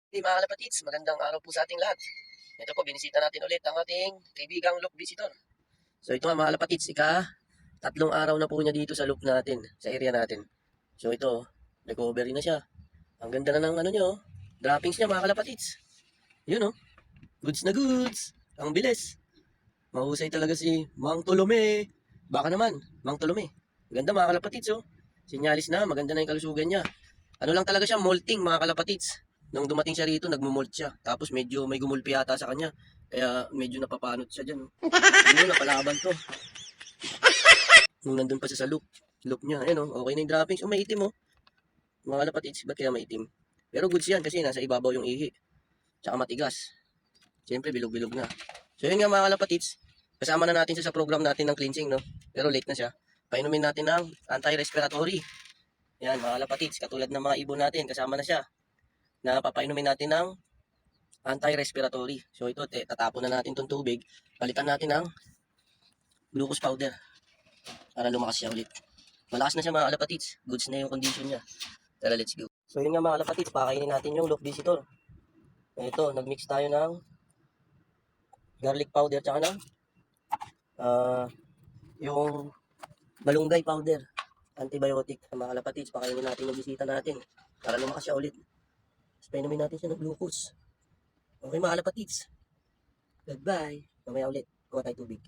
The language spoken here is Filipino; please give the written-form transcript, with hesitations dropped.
Hey mga kalapatids, magandang araw po sa ating lahat. Ito po, binisita natin ulit ang ating kaibigang loop visitor. So ito nga mga kalapatids, tatlong araw na po niya dito sa loop natin, sa area natin. So ito, recovery na siya. Ang ganda na ng ano niya, oh. Droppings niya mga kalapatids. Yun oh, goods na goods. Ang bilis. Mahusay talaga si Mang Tolome. Baka naman, Mang Tolome. Ganda mga kalapatids oh. Sinyalis na, maganda na yung kalusugan niya. Ano lang talaga siya, molting mga kalapatids. Nung dumating siya rito, nagmumold siya. Tapos medyo may gumulpi yata sa kanya. Kaya medyo napapanot siya dyan. Oh. Siguro napalaban to. Nung nandun pa siya sa loop. Loop niya. Ayun oh, okay na yung droppings. Oh, may itim oh. Mga kalapatids, ba't kaya may itim? Pero goods yan kasi nasa ibabaw yung ihi. Tsaka matigas. Siyempre, bilog-bilog na. So yun nga mga kalapatids. Kasama na natin siya sa program natin ng cleansing, no? Pero late na siya. Painumin natin ng anti-respiratory. Yan, mga kalapatids. Katulad ng mga ibon natin, kasama na siya. Na papainumin natin ng anti-respiratory. So ito, tatapon na natin itong tubig. Palitan natin ng glucose powder para lumakas siya ulit. Malakas na siya mga kalapatids. Goods na yung condition niya. Tara, let's go. So yun nga mga kalapatids, pakainin natin yung loop visitor. Ito, nagmix tayo ng garlic powder tsaka ng yung malunggay powder. Antibiotic. Mga kalapatids, pakainin natin yung bisita natin para lumakas siya ulit. Tapos painumin natin siya ng glucose. Okay mga kalapatids. Goodbye. Mamaya ulit. Kuha tayo tubig.